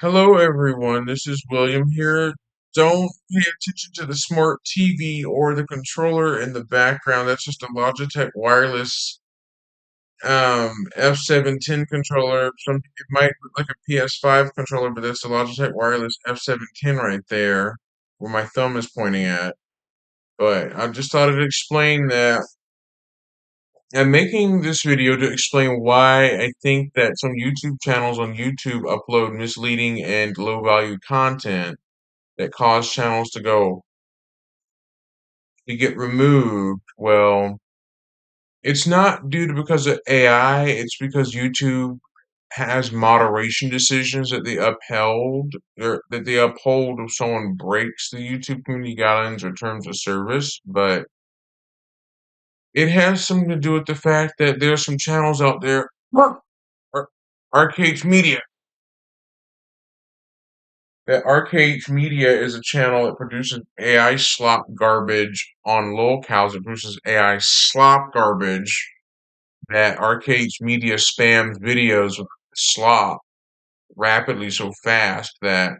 Hello, everyone. This is William here. Don't pay attention to the smart TV or the controller in the background. That's just a Logitech wireless F710 controller. It might look like a PS5 controller, but that's a Logitech wireless F710 right there, where my thumb is pointing at. But I just thought I'd explain that. I'm making this video to explain why I think that some YouTube channels on YouTube upload misleading and low value content that cause channels to get removed. Well, it's not due to because of AI, it's because YouTube has moderation decisions that they upheld or that they uphold if someone breaks the YouTube community guidelines or terms of service, but it has something to do with the fact that there are some channels out there. Ar- Arcade Media. That Arcade Media is a channel that produces AI slop garbage on lolcows. It produces AI slop garbage that Arcade Media spams videos with slop rapidly so fast that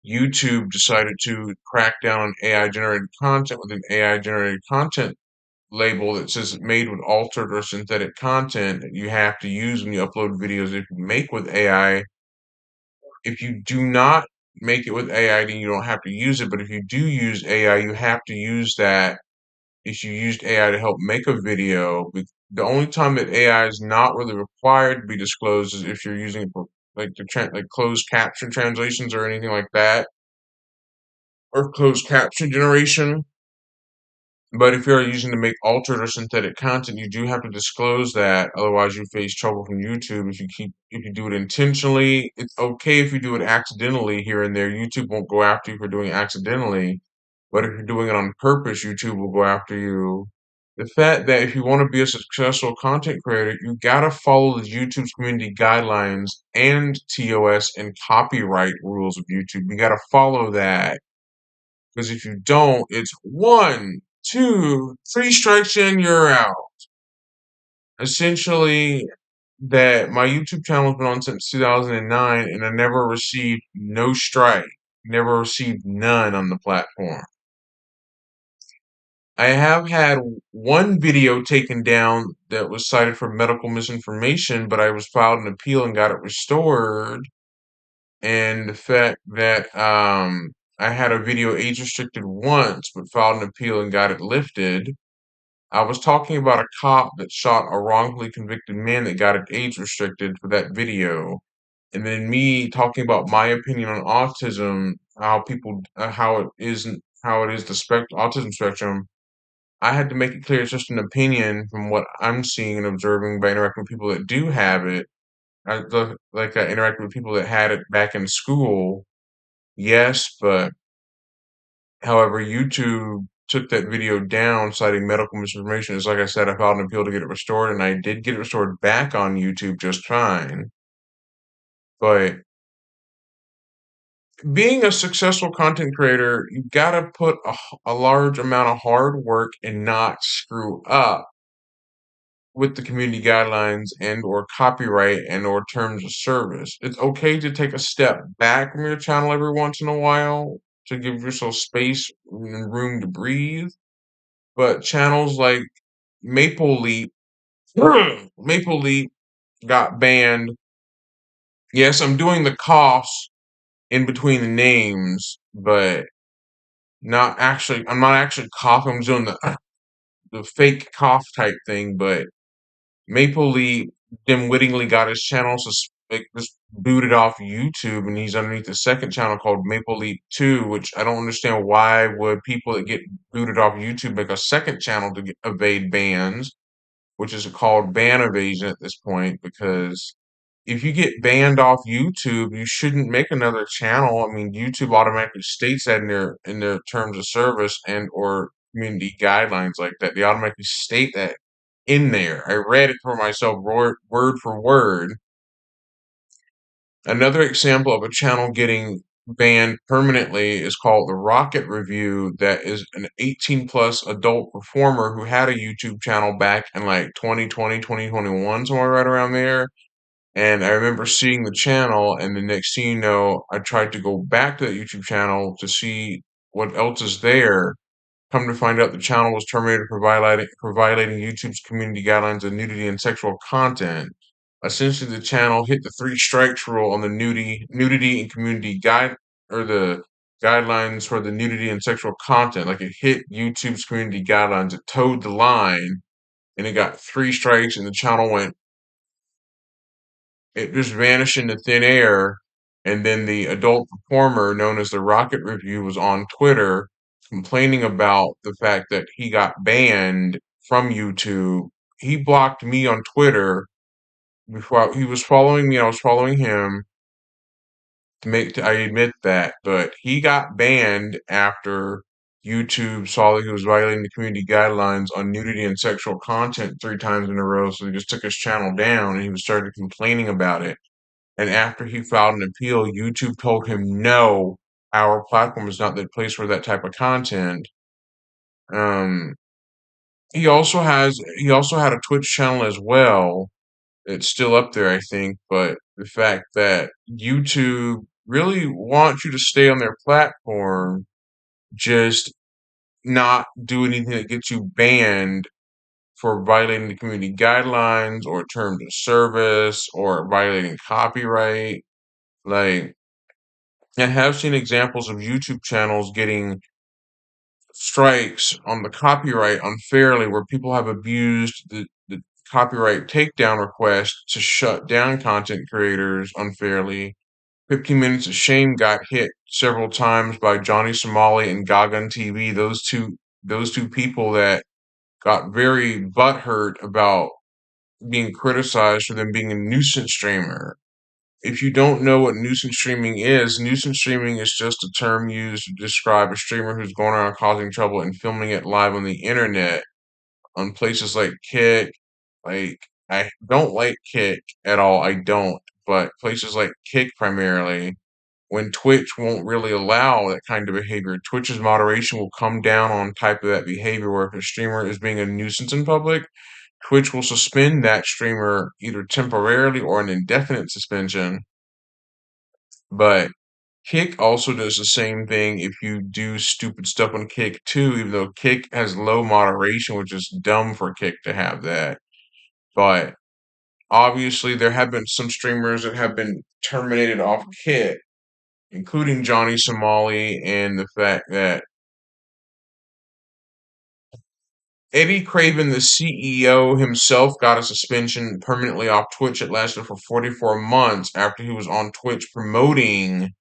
YouTube decided to crack down on AI generated content with an AI generated content label that says made with altered or synthetic content that you have to use when you upload videos if you make with AI. If you do not make it with AI, then you don't have to use it. But if you do use AI, you have to use that if you used AI to help make a video. The only time that AI is not really required to be disclosed is if you're using it for like closed caption translations or anything like that, or closed caption generation. But if you're using to make altered or synthetic content, you do have to disclose that. Otherwise, you face trouble from YouTube if you do it intentionally. It's okay if you do it accidentally here and there. YouTube won't go after you for doing it accidentally. But if you're doing it on purpose, YouTube will go after you. The fact that if you want to be a successful content creator, you gotta follow the YouTube's community guidelines and TOS and copyright rules of YouTube. You gotta follow that because if you don't, it's one, two, three strikes and you're out. Essentially, that my YouTube channel has been on since 2009 and I never received no strike, never received none on the platform. I have had one video taken down that was cited for medical misinformation, but I was filed an appeal and got it restored. And the fact that I had a video age restricted once, but filed an appeal and got it lifted. I was talking about a cop that shot a wrongfully convicted man that got it age restricted for that video. And then me talking about my opinion on autism, how it is the autism spectrum. I had to make it clear it's just an opinion from what I'm seeing and observing by interacting with people that do have it. I interacted with people that had it back in school. Yes, but however, YouTube took that video down citing medical misinformation. It's like I said, I filed an appeal to get it restored, and I did get it restored back on YouTube just fine. But being a successful content creator, you gotta put a large amount of hard work and not screw up with the community guidelines and or copyright and or terms of service. It's okay to take a step back from your channel every once in a while to give yourself space and room to breathe. But channels like Maple Leap, Maple Leap got banned. Yes, I'm doing the coughs in between the names, but not actually. I'm not actually coughing. I'm doing the fake cough type thing. But Maple Leaf dim-wittingly got his channel just booted off YouTube, and he's underneath the second channel called Maple Leaf 2, which I don't understand why would people that get booted off YouTube make a second channel to evade bans, which is called ban evasion at this point, because if you get banned off YouTube, you shouldn't make another channel. I mean, YouTube automatically states that in their terms of service and or community guidelines like that. They automatically state that in there. I read it for myself word for word. Another example of a channel getting banned permanently is called the Rocket Review. That is an 18 plus adult performer who had a YouTube channel back in like 2020, 2021, somewhere right around there. And I remember seeing the channel, and the next thing you know, I tried to go back to that YouTube channel to see what else is there. Come to find out, the channel was terminated for violating YouTube's community guidelines of nudity and sexual content. Essentially, the channel hit the three strikes rule on the nudity and community guide, or the guidelines for the nudity and sexual content. Like, it hit YouTube's community guidelines, it towed the line, and it got three strikes, and the channel went, it just vanished into thin air. And then the adult performer known as the Rocket Review was on Twitter complaining about the fact that he got banned from YouTube. He blocked me on Twitter before he was following me. I was following him. I admit that, but he got banned after YouTube saw that he was violating the community guidelines on nudity and sexual content three times in a row. So they just took his channel down, and he was started complaining about it. And after he filed an appeal, YouTube told him, no, our platform is not the place for that type of content. Um, he also had a Twitch channel as well. It's still up there, I think, but the fact that YouTube really wants you to stay on their platform, just not do anything that gets you banned for violating the community guidelines or terms of service or violating copyright. Like, I have seen examples of YouTube channels getting strikes on the copyright unfairly, where people have abused the copyright takedown request to shut down content creators unfairly. 15 Minutes of Shame got hit several times by Johnny Somali and Gagan TV. Those two people that got very butthurt about being criticized for them being a nuisance streamer. If you don't know what nuisance streaming is just a term used to describe a streamer who's going around causing trouble and filming it live on the internet on places like Kick. Like, I don't like Kick at all, I don't, but places like Kick primarily, when Twitch won't really allow that kind of behavior, Twitch's moderation will come down on type of that behavior where if a streamer is being a nuisance in public, Twitch will suspend that streamer either temporarily or an indefinite suspension. But Kick also does the same thing if you do stupid stuff on Kick too, even though Kick has low moderation, which is dumb for Kick to have that. But obviously, there have been some streamers that have been terminated off Kick, including Johnny Somali, and the fact that Eddie Craven, the CEO himself, got a suspension permanently off Twitch. It lasted for 44 months after he was on Twitch promoting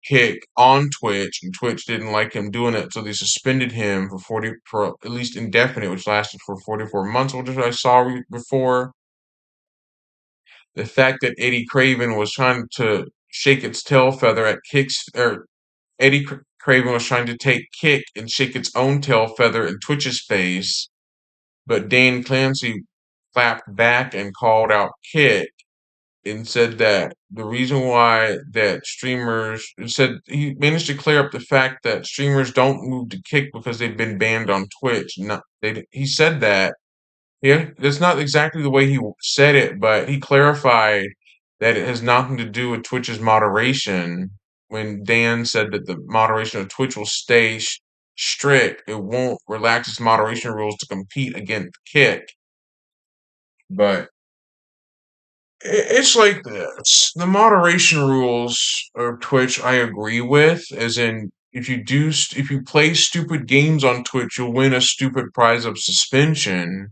Kick on Twitch, and Twitch didn't like him doing it, so they suspended him for at least indefinite, which lasted for 44 months, which I saw before. The fact that Eddie Craven was trying to shake its tail feather at Kick's, or Craven was trying to take Kick and shake its own tail feather in Twitch's face, but Dan Clancy clapped back and called out Kick and said that the reason why that streamers said he managed to clear up the fact that streamers don't move to Kick because they've been banned on Twitch. Not they. He said that. Yeah, that's not exactly the way he said it, but he clarified that it has nothing to do with Twitch's moderation. When Dan said that the moderation of Twitch will stay strict, it won't relax its moderation rules to compete against Kick. But it's like this. The moderation rules of Twitch, I agree with, as in if you play stupid games on Twitch, you'll win a stupid prize of suspension.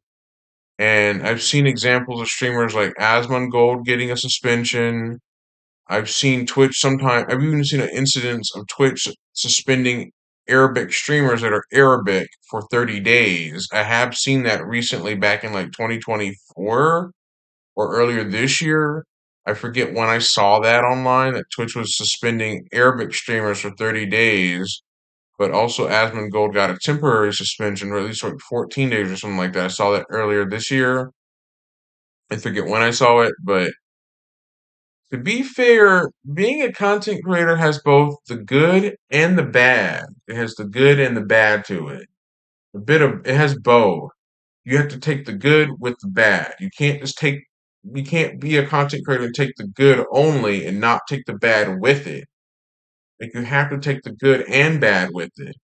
And I've seen examples of streamers like Asmongold getting a suspension. I've even seen an incidence of Twitch suspending Arabic streamers that are Arabic for 30 days. I have seen that recently back in like 2024 or earlier this year. I forget when I saw that online, that Twitch was suspending Arabic streamers for 30 days, but also Asmongold got a temporary suspension, or at least like 14 days or something like that. I saw that earlier this year. I forget when I saw it, but to be fair, being a content creator has both the good and the bad. It has the good and the bad to it. It has both. You have to take the good with the bad. You can't just take you can't be a content creator and take the good only and not take the bad with it. Like you have to take the good and bad with it.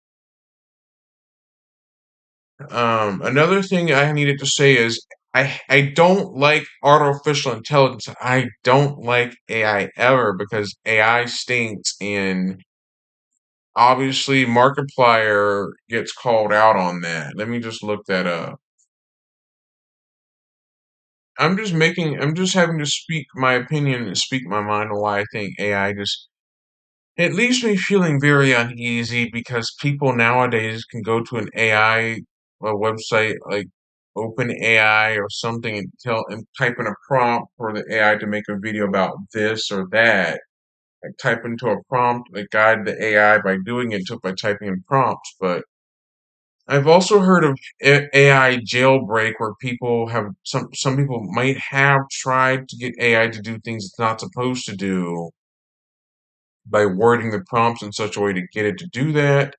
Another thing I needed to say is I don't like artificial intelligence. I don't like AI ever because AI stinks, and obviously Markiplier gets called out on that. Let me just look that up. I'm just having to speak my opinion and speak my mind on why I think AI just it leaves me feeling very uneasy because people nowadays can go to an AI website like OpenAI or something and tell and type in a prompt for the AI to make a video about this or that. Like type into a prompt, like guide the AI by doing it by typing in prompts. But I've also heard of AI jailbreak where people have some people might have tried to get AI to do things it's not supposed to do by wording the prompts in such a way to get it to do that.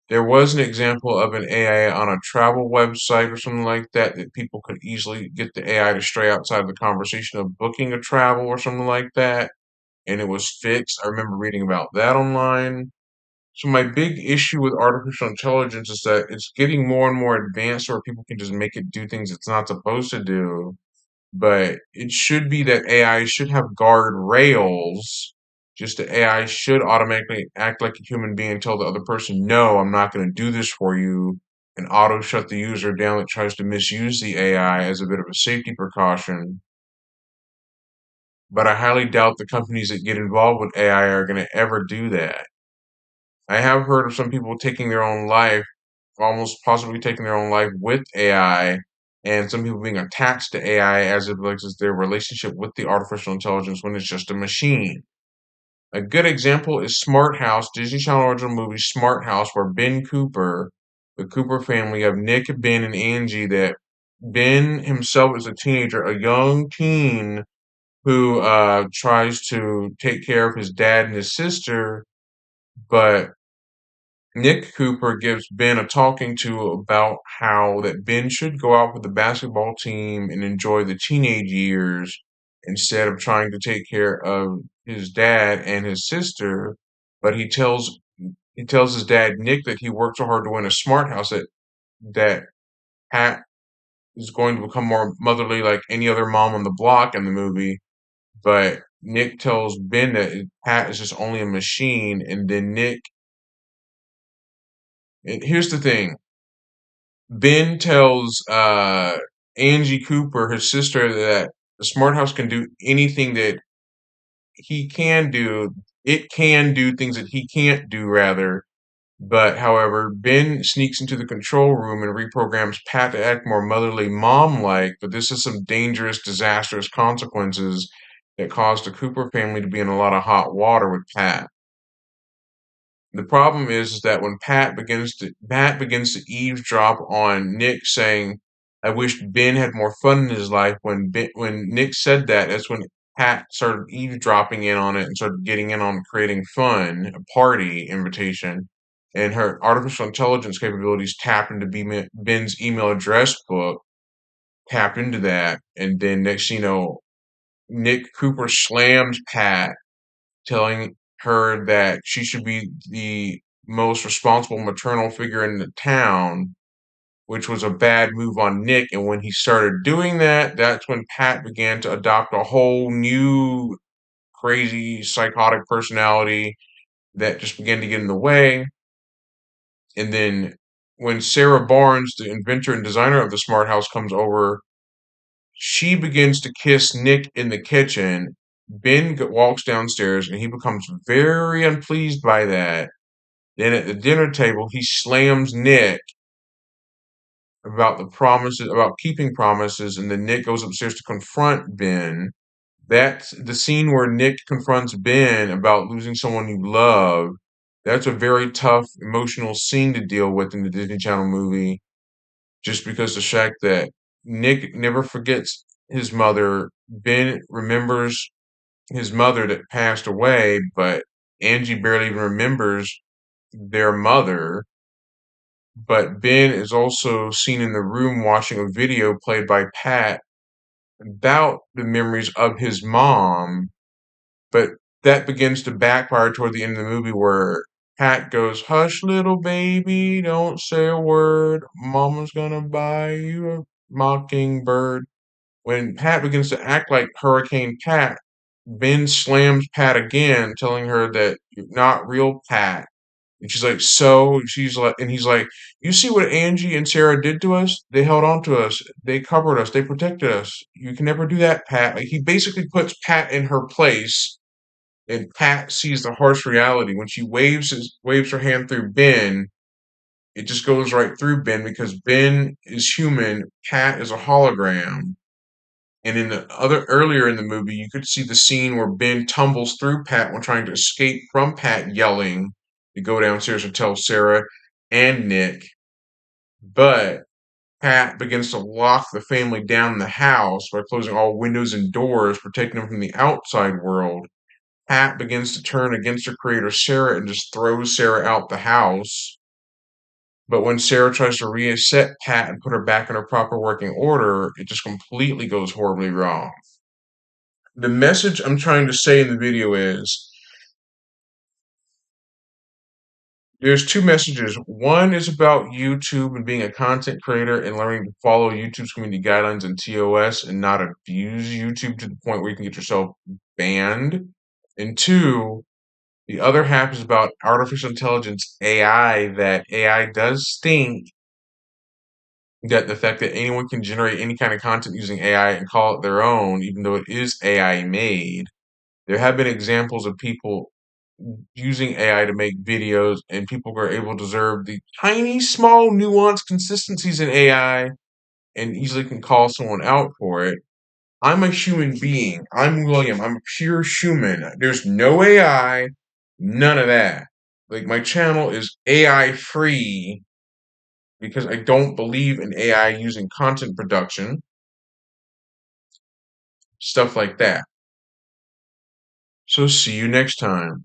There was an example of an AI on a travel website or something like that that people could easily get the AI to stray outside the conversation of booking a travel or something like that, and it was fixed. I remember reading about that online. So my big issue with artificial intelligence is that it's getting more and more advanced where people can just make it do things it's not supposed to do. But it should be that AI should have guardrails. Just the AI should automatically act like a human being and tell the other person, no, I'm not going to do this for you, and auto shut the user down that tries to misuse the AI as a bit of a safety precaution. But I highly doubt the companies that get involved with AI are going to ever do that. I have heard of some people taking their own life, almost possibly taking their own life with AI, and some people being attached to AI as if like it's their relationship with the artificial intelligence when it's just a machine. A good example is Smart House, Disney Channel original movie Smart House, where Ben Cooper, the Cooper family of Nick, Ben, and Angie, that Ben himself is a teenager, a young teen who tries to take care of his dad and his sister, but Nick Cooper gives Ben a talking to about how that Ben should go out with the basketball team and enjoy the teenage years instead of trying to take care of his dad and his sister. But he tells his dad Nick that he worked so hard to win a smart house that Pat is going to become more motherly like any other mom on the block in the movie. But Nick tells Ben that Pat is just only a machine, and then Nick. And here's the thing: Ben tells Angie Cooper, his sister, that the smart house can do anything that he can do. It can do things that he can't do, rather. But however, Ben sneaks into the control room and reprograms Pat to act more motherly, mom-like. But this has some dangerous, disastrous consequences that caused the Cooper family to be in a lot of hot water with Pat. The problem is that when Pat begins to eavesdrop on Nick saying, "I wish Ben had more fun in his life." When Nick said that, that's when Pat started eavesdropping in on it and started getting in on creating fun, a party invitation, and her artificial intelligence capabilities tapped into Ben's email address book, tapped into that, and then next you know, Nick Cooper slams Pat telling her that she should be the most responsible maternal figure in the town, which was a bad move on Nick. And when he started doing that, that's when Pat began to adopt a whole new crazy psychotic personality that just began to get in the way. And then when Sarah Barnes, the inventor and designer of the smart house, comes over, she begins to kiss Nick in the kitchen. Walks downstairs and he becomes very unpleased by that. Then at the dinner table, he slams Nick about the promises, about keeping promises, and then Nick goes upstairs to confront Ben. That's the scene where Nick confronts Ben about losing someone you love. That's a very tough emotional scene to deal with in the Disney Channel movie, just because the fact that Nick never forgets his mother. Ben remembers his mother that passed away, but Angie barely even remembers their mother. But Ben is also seen in the room watching a video played by Pat about the memories of his mom, but that begins to backfire toward the end of the movie where Pat goes, "Hush, little baby, don't say a word. Mama's gonna buy you a mockingbird." When Pat begins to act like Hurricane Pat, Ben slams Pat again, telling her that you're not real Pat. And she's like, so she's like, and he's like, you see what Angie and Sarah did to us? They held on to us. They covered us. They protected us. You can never do that, Pat. Like he basically puts Pat in her place, and Pat sees the harsh reality when she waves her hand through Ben. It just goes right through Ben because Ben is human. Pat is a hologram. And in the other earlier in the movie, you could see the scene where Ben tumbles through Pat when trying to escape from Pat yelling to go downstairs and tell Sarah and Nick. But Pat begins to lock the family down in the house by closing all windows and doors, protecting them from the outside world. Pat begins to turn against her creator Sarah and just throws Sarah out the house. But when Sarah tries to reset Pat and put her back in her proper working order, it just completely goes horribly wrong. The message I'm trying to say in the video is there's two messages. One is about YouTube and being a content creator and learning to follow YouTube's community guidelines and TOS and not abuse YouTube to the point where you can get yourself banned. And two, the other half is about artificial intelligence AI, that AI does think that the fact that anyone can generate any kind of content using AI and call it their own, even though it is AI made. There have been examples of people using AI to make videos, and people are able to observe the tiny, small, nuanced consistencies in AI and easily can call someone out for it. I'm a human being. I'm William. I'm a pure human. There's no AI, none of that. Like, my channel is AI free because I don't believe in AI using content production, stuff like that. So, see you next time.